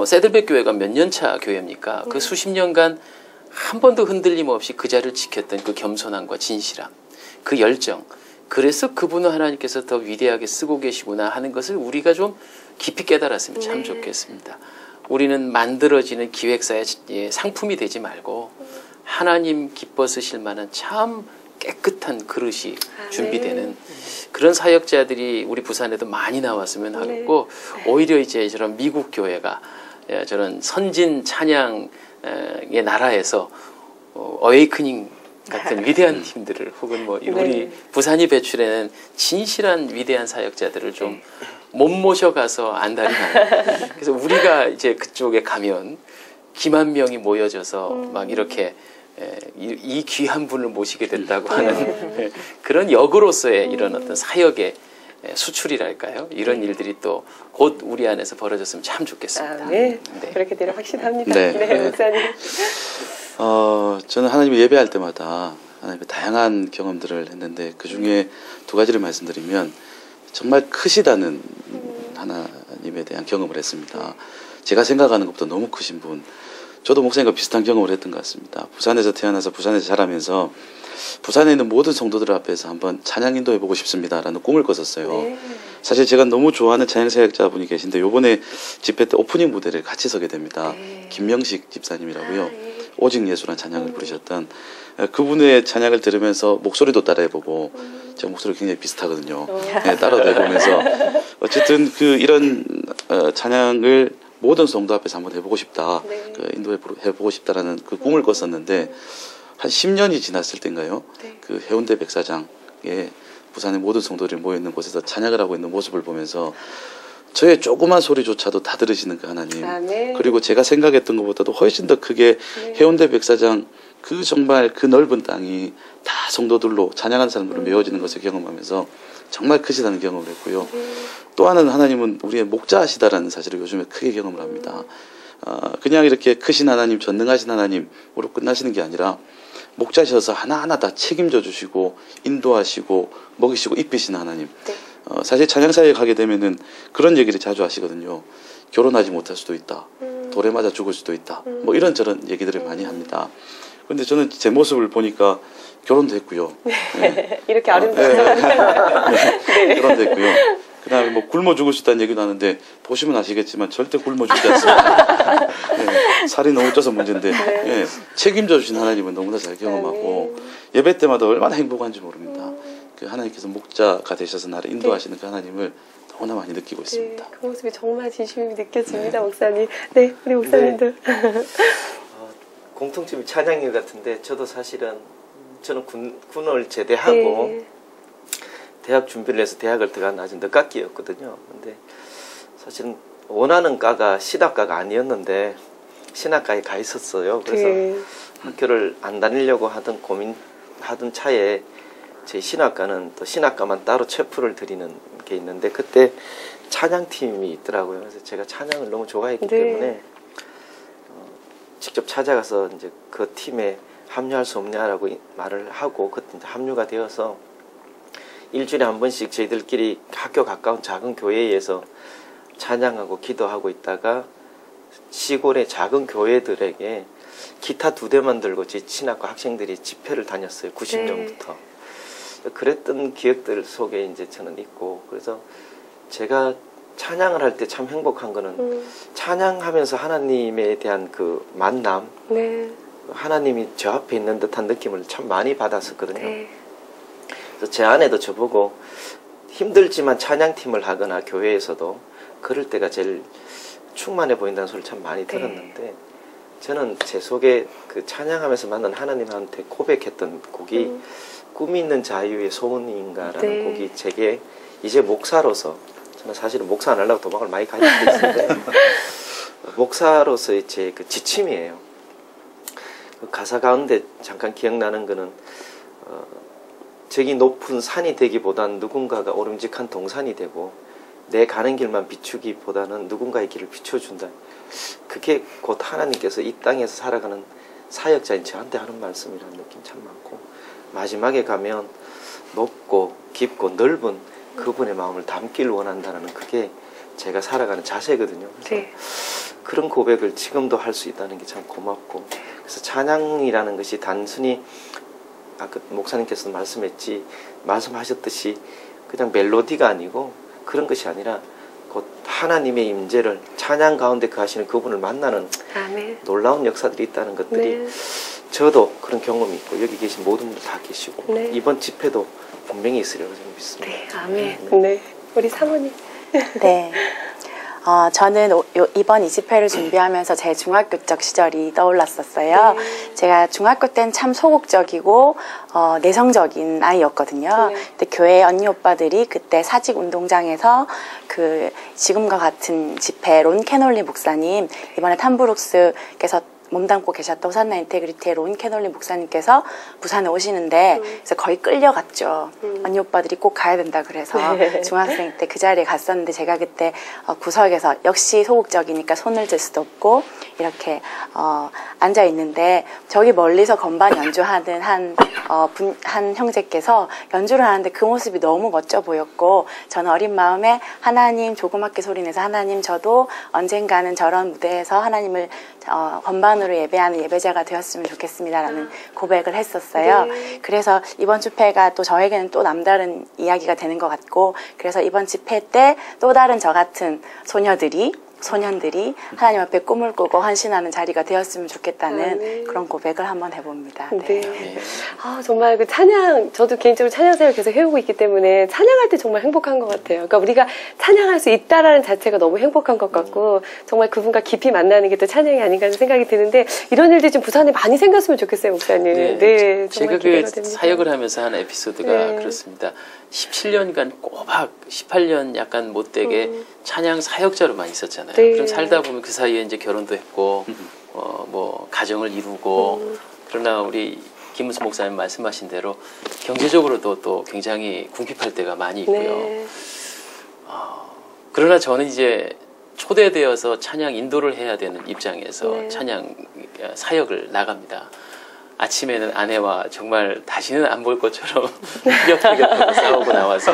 세들백 교회가 몇 년차 교회입니까? 그 수십 년간 한 번도 흔들림 없이 그 자리를 지켰던 그 겸손함과 진실함, 그 열정. 그래서 그분은 하나님께서 더 위대하게 쓰고 계시구나 하는 것을 우리가 좀 깊이 깨달았으면 참 좋겠습니다. 우리는 만들어지는 기획사의 상품이 되지 말고 하나님 기뻐 쓰실 만한 참 깨끗한 그릇이 준비되는 그런 사역자들이 우리 부산에도 많이 나왔으면 하고 오히려 이제 저런 미국 교회가 저런 선진 찬양의 나라에서 어웨이크닝 같은 위대한 팀들을 혹은 뭐 우리 부산이 배출해낸 진실한 위대한 사역자들을 좀 못 모셔가서 안달이 나요. 그래서 우리가 이제 그쪽에 가면 기만 명이 모여져서 막 이렇게 이 귀한 분을 모시게 된다고 하는 그런 역으로서의 이런 어떤 사역의 수출이랄까요? 이런 일들이 또 곧 우리 안에서 벌어졌으면 참 좋겠습니다. 네. 그렇게 되려 확신합니다. 네. 목사님. 저는 하나님을 예배할 때마다 하나님의 다양한 경험들을 했는데 그 중에 두 가지를 말씀드리면 정말 크시다는 하나님에 대한 경험을 했습니다. 제가 생각하는 것보다 너무 크신 분. 저도 목사님과 비슷한 경험을 했던 것 같습니다. 부산에서 태어나서 부산에서 자라면서 부산에 있는 모든 성도들 앞에서 한번 찬양 인도해보고 싶습니다라는 꿈을 꿨었어요. 네. 사실 제가 너무 좋아하는 찬양 사역자분이 계신데 요번에 집회 때 오프닝 무대를 같이 서게 됩니다. 김명식 집사님이라고요. 오직 예수란 찬양을 부르셨던 그분의 찬양을 들으면서 목소리도 따라해보고 제 목소리가 굉장히 비슷하거든요. 네, 따라도 해보면서 어쨌든 이런 찬양을 모든 성도 앞에서 한번 해보고 싶다. 인도해보고 싶다라는 그 꿈을 꿨었는데 한 10년이 지났을 때인가요? 그 해운대 백사장에 부산의 모든 성도들이 모여있는 곳에서 찬양을 하고 있는 모습을 보면서 저의 조그만 소리조차도 다 들으시는 그 하나님. 그리고 제가 생각했던 것보다도 훨씬 더 크게 해운대 백사장 그 정말 그 넓은 땅이 다 성도들로 찬양하는 사람들로 메워지는 것을 경험하면서 정말 크시다는 경험을 했고요. 또 하나는 하나님은 우리의 목자하시다라는 사실을 요즘에 크게 경험을 합니다. 그냥 이렇게 크신 하나님, 전능하신 하나님으로 끝나시는 게 아니라 목자셔서 하나하나 다 책임져 주시고 인도하시고 먹이시고 입히시는 하나님. 사실 찬양사역 하게 되면은 그런 얘기를 자주 하시거든요. 결혼하지 못할 수도 있다. 돌에 맞아 죽을 수도 있다. 뭐 이런저런 얘기들을 많이 합니다. 그런데 저는 제 모습을 보니까 결혼도 했고요. 네. 이렇게 아름다운 결혼도 했고요. 그 다음에 뭐 굶어 죽을 수 있다는 얘기도 하는데 보시면 아시겠지만 절대 굶어 죽지 않습니다. 살이 너무 쪄서 문제인데 책임져 주신 하나님은 너무나 잘 경험하고 예배 때마다 얼마나 행복한지 모릅니다. 그 하나님께서 목자가 되셔서 나를 인도하시는 그 하나님을 너무나 많이 느끼고 있습니다. 그 모습이 정말 진심이 느껴집니다, 목사님. 네, 우리 목사님들. 공통점이 찬양일 같은데 저도 사실은 저는 군을 제대하고 대학 준비를 해서 대학을 들어간 아주 늦깎이였거든요. 근데 사실은 원하는 과가 신학과가 아니었는데 신학과에 가 있었어요. 그래서 학교를 안 다니려고 하던 차에 제 신학과는 또 신학과만 따로 체프를 드리는 게 있는데 그때 찬양팀이 있더라고요. 그래서 제가 찬양을 너무 좋아했기 때문에 직접 찾아가서 이제 그 팀에 합류할 수 없냐라고 말을 하고 그때 이제 합류가 되어서 일주일에 한 번씩 저희들끼리 학교 가까운 작은 교회에서 찬양하고 기도하고 있다가 시골의 작은 교회들에게 기타 2대만 들고 제 신학과 학생들이 집회를 다녔어요. 90년부터. 그랬던 기억들 속에 이제 저는 있고 그래서 제가 찬양을 할 때 참 행복한 거는 찬양하면서 하나님에 대한 그 만남 하나님이 저 앞에 있는 듯한 느낌을 참 많이 받았었거든요. 또 제 아내도 저보고 힘들지만 찬양팀을 하거나 교회에서도 그럴 때가 제일 충만해 보인다는 소리를 참 많이 들었는데 저는 제 속에 그 찬양하면서 만난 하나님한테 고백했던 곡이 꿈이 있는 자유의 소원인가라는 곡이 제게 이제 목사로서, 저는 사실은 목사 안 하려고 도박을 많이 가지고 있는데 목사로서의 제 그 지침이에요. 그 가사 가운데 잠깐 기억나는 거는 저기 높은 산이 되기보단 누군가가 오름직한 동산이 되고 내 가는 길만 비추기보다는 누군가의 길을 비춰준다. 그게 곧 하나님께서 이 땅에서 살아가는 사역자인 저한테 하는 말씀이라는 느낌 참 많고, 마지막에 가면 높고 깊고 넓은 그분의 마음을 담기를 원한다는 그게 제가 살아가는 자세거든요. 그래서 그런 고백을 지금도 할 수 있다는 게 참 고맙고, 그래서 찬양이라는 것이 단순히 아까 목사님께서도 말씀하셨듯이 그냥 멜로디가 아니고 그런 것이 아니라 곧 하나님의 임재를 찬양 가운데 거하시는 그분을 만나는 놀라운 역사들이 있다는 것들이 저도 그런 경험이 있고 여기 계신 모든 분들 다 계시고 이번 집회도 분명히 있으리라고 저는 믿습니다. 네, 아멘. 네, 우리 사모님. 네. 저는 이번 이 집회를 준비하면서 제 중학교 적 시절이 떠올랐었어요. 제가 중학교 때는 참 소극적이고 내성적인 아이였거든요. 근데 교회 언니 오빠들이 그때 사직 운동장에서 그 지금과 같은 집회 론 캐놀리 목사님, 이번에 탐브룩스께서 몸담고 계셨던 호산나 인테그리티의 론 캐놀리 목사님께서 부산에 오시는데 그래서 거의 끌려갔죠. 언니 오빠들이 꼭 가야 된다 그래서 중학생 때 그 자리에 갔었는데 제가 그때 구석에서 역시 소극적이니까 손을 들 수도 없고 이렇게 앉아 있는데 저기 멀리서 건반 연주하는 한 형제께서 연주를 하는데 그 모습이 너무 멋져 보였고, 저는 어린 마음에 하나님, 조그맣게 소리내서 하나님, 저도 언젠가는 저런 무대에서 하나님을 건반으로 예배하는 예배자가 되었으면 좋겠습니다라는 고백을 했었어요. 그래서 이번 집회가 또 저에게는 또 남다른 이야기가 되는 것 같고, 그래서 이번 집회 때 또 다른 저 같은 소년들이 하나님 앞에 꿈을 꾸고 헌신하는 자리가 되었으면 좋겠다는 그런 고백을 한번 해봅니다. 네. 정말 그 찬양, 저도 개인적으로 찬양사를 계속 해오고 있기 때문에 찬양할 때 정말 행복한 것 같아요. 그러니까 우리가 찬양할 수 있다라는 자체가 너무 행복한 것 같고, 정말 그분과 깊이 만나는 게 또 찬양이 아닌가 하는 생각이 드는데, 이런 일들이 좀 부산에 많이 생겼으면 좋겠어요, 목사님. 네, 제가 그 사역을 하면서 한 에피소드가 그렇습니다. 17년간 꼬박 18년 약간 못되게 찬양 사역자로만 있었잖아요. 그럼 살다 보면 그 사이에 이제 결혼도 했고 뭐 가정을 이루고 그러나 우리 김은수 목사님 말씀하신 대로 경제적으로도 또 굉장히 궁핍할 때가 많이 있고요. 그러나 저는 이제 초대되어서 찬양 인도를 해야 되는 입장에서 찬양 사역을 나갑니다. 아침에는 아내와 정말 다시는 안 볼 것처럼 곁에 싸우고 나와서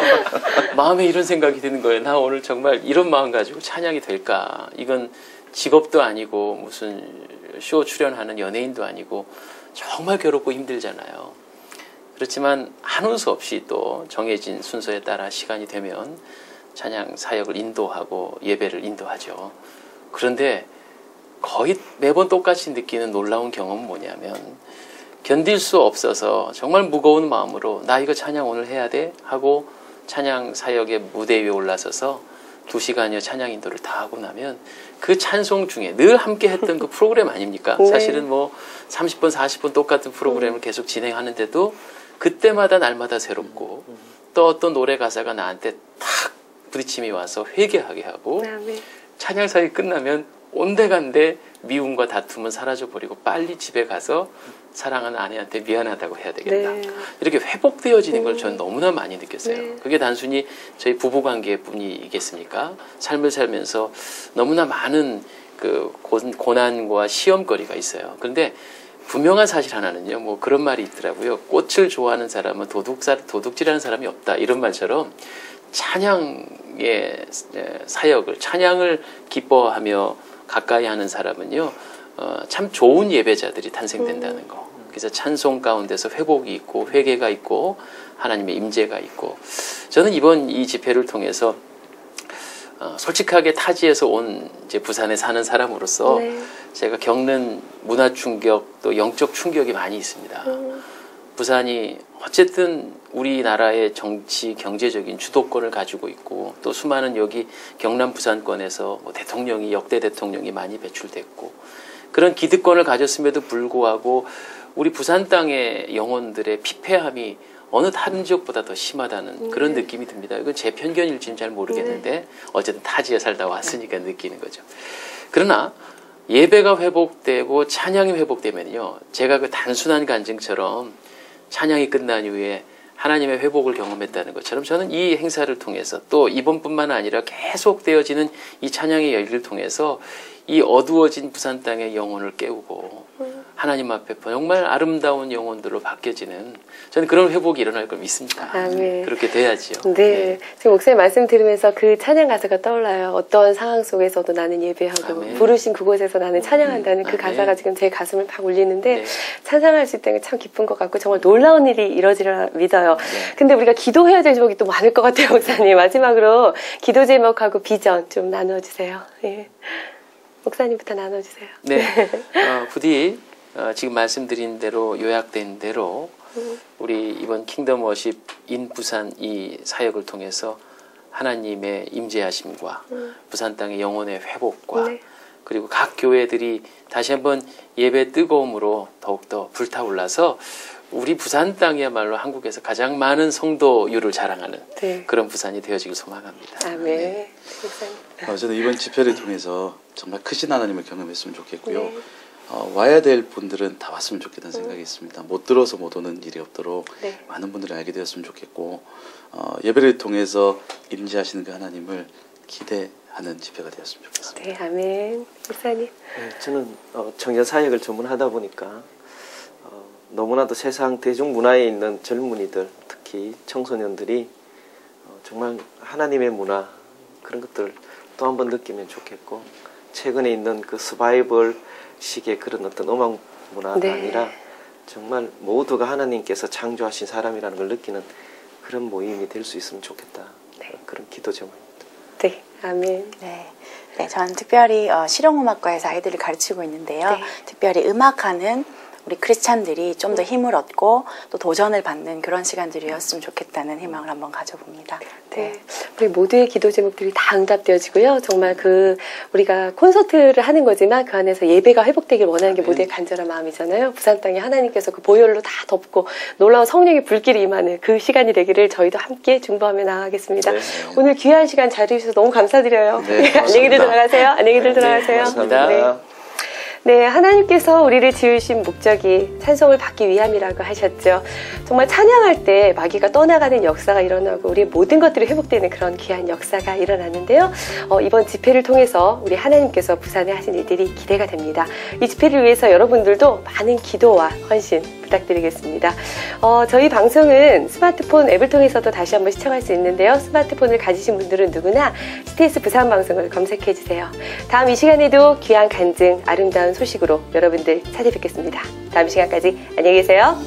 마음에 이런 생각이 드는 거예요. 나 오늘 정말 이런 마음 가지고 찬양이 될까? 이건 직업도 아니고 무슨 쇼 출연하는 연예인도 아니고 정말 괴롭고 힘들잖아요. 그렇지만 한운 수 없이 또 정해진 순서에 따라 시간이 되면 찬양 사역을 인도하고 예배를 인도하죠. 그런데 거의 매번 똑같이 느끼는 놀라운 경험은 뭐냐면, 견딜 수 없어서 정말 무거운 마음으로 나 이거 찬양 오늘 해야 돼 하고 찬양 사역의 무대 위에 올라서서 2시간여 찬양 인도를 다 하고 나면 그 찬송 중에 늘 함께 했던 그 프로그램 아닙니까? 사실은 뭐 30분 40분 똑같은 프로그램을 계속 진행하는데도 그때마다 날마다 새롭고 또 어떤 노래 가사가 나한테 탁 부딪힘이 와서 회개하게 하고 찬양 사역이 끝나면 온데간데 미움과 다툼은 사라져버리고 빨리 집에 가서 사랑하는 아내한테 미안하다고 해야 되겠다. 이렇게 회복되어지는 걸 저는 너무나 많이 느꼈어요. 그게 단순히 저희 부부관계뿐이겠습니까? 삶을 살면서 너무나 많은 그 고난과 시험거리가 있어요. 그런데 분명한 사실 하나는요, 뭐 그런 말이 있더라고요. 꽃을 좋아하는 사람은 도둑질하는 사람이 없다. 이런 말처럼 찬양의 사역을, 찬양을 기뻐하며 가까이 하는 사람은요, 참 좋은 예배자들이 탄생된다는 거. 그래서 찬송 가운데서 회복이 있고 회개가 있고 하나님의 임재가 있고, 저는 이번 이 집회를 통해서 솔직하게 타지에서 온 이제 부산에 사는 사람으로서 제가 겪는 문화 충격 또 영적 충격이 많이 있습니다. 부산이 어쨌든 우리나라의 정치, 경제적인 주도권을 가지고 있고 또 수많은 여기 경남 부산권에서 뭐 대통령이 역대 대통령이 많이 배출됐고 그런 기득권을 가졌음에도 불구하고 우리 부산 땅의 영혼들의 피폐함이 어느 다른 지역보다 더 심하다는 그런 느낌이 듭니다. 이건 제 편견일지는 잘 모르겠는데 어쨌든 타지에 살다 왔으니까 느끼는 거죠. 그러나 예배가 회복되고 찬양이 회복되면요, 제가 그 단순한 간증처럼 찬양이 끝난 이후에 하나님의 회복을 경험했다는 것처럼 저는 이 행사를 통해서 또 이번뿐만 아니라 계속 되어지는 이 찬양의 열기를 통해서 이 어두워진 부산 땅의 영혼을 깨우고 하나님 앞에 정말 아름다운 영혼들로 바뀌어지는 저는 그런 회복이 일어날 걸 믿습니다. 아멘. 그렇게 돼야지요. 네. 네. 지금 목사님 말씀 들으면서 그 찬양 가사가 떠올라요. 어떤 상황 속에서도 나는 예배하고 아멘. 부르신 그곳에서 나는 찬양한다는 그 가사가 지금 제 가슴을 팍 울리는데 네. 찬양할 수 있다는 게 참 기쁜 것 같고 정말 놀라운 일이 이루어지리라 믿어요. 네. 근데 우리가 기도해야 될 제목이 또 많을 것 같아요, 목사님. 마지막으로 기도 제목하고 비전 좀 나눠주세요. 예. 목사님부터 나눠주세요. 네. 부디 지금 말씀드린 대로 요약된 대로 우리 이번 킹덤 워십 인 부산 이 사역을 통해서 하나님의 임재하심과 부산 땅의 영혼의 회복과 네. 그리고 각 교회들이 다시 한번 예배 뜨거움으로 더욱더 불타올라서 우리 부산 땅이야말로 한국에서 가장 많은 성도율을 자랑하는 네. 그런 부산이 되어지길 소망합니다. 아멘. 네. 목사님. 저는 이번 집회를 통해서 정말 크신 하나님을 경험했으면 좋겠고요. 네. 와야 될 분들은 다 왔으면 좋겠다는 생각이 있습니다. 못 들어서 못 오는 일이 없도록 네. 많은 분들이 알게 되었으면 좋겠고 예배를 통해서 임재하시는 그 하나님을 기대하는 집회가 되었으면 좋겠습니다. 네, 아멘. 목사님. 네, 저는 청년 사역을 전문하다 보니까 너무나도 세상 대중문화에 있는 젊은이들, 특히 청소년들이 정말 하나님의 문화 그런 것들을 또 한번 느끼면 좋겠고 최근에 있는 그 서바이벌 식의 그런 어떤 음악 문화가 네. 아니라 정말 모두가 하나님께서 창조하신 사람이라는 걸 느끼는 그런 모임이 될 수 있으면 좋겠다. 네. 그런 기도 제목입니다. 네, 아멘. 네. 네, 저는 특별히 실용음악과에서 아이들을 가르치고 있는데요. 네. 특별히 음악하는 우리 크리스찬들이 좀 더 힘을 얻고 또 도전을 받는 그런 시간들이었으면 좋겠다는 희망을 한번 가져봅니다. 네. 우리 모두의 기도 제목들이 다 응답되어지고요. 정말 우리가 콘서트를 하는 거지만 그 안에서 예배가 회복되길 원하는 게 모두의 간절한 마음이잖아요. 부산 땅에 하나님께서 그 보혈로 다 덮고 놀라운 성령의 불길이 임하는 그 시간이 되기를 저희도 함께 중보하며 나아가겠습니다. 네. 오늘 귀한 시간 잘 해주셔서 너무 감사드려요. 네, 안녕히들 들어가세요. 안녕히들 들어가세요. 감사합니다. 네. 네, 하나님께서 우리를 지으신 목적이 찬송을 받기 위함이라고 하셨죠. 정말 찬양할 때 마귀가 떠나가는 역사가 일어나고 우리의 모든 것들이 회복되는 그런 귀한 역사가 일어나는데요. 이번 집회를 통해서 우리 하나님께서 부산에 하신 일들이 기대가 됩니다. 이 집회를 위해서 여러분들도 많은 기도와 헌신 부탁드리겠습니다. 저희 방송은 스마트폰 앱을 통해서도 다시 한번 시청할 수 있는데요. 스마트폰을 가지신 분들은 누구나 CTS 부산 방송을 검색해 주세요. 다음 이 시간에도 귀한 간증, 아름다운 소식으로 여러분들 찾아뵙겠습니다. 다음 시간까지 안녕히 계세요.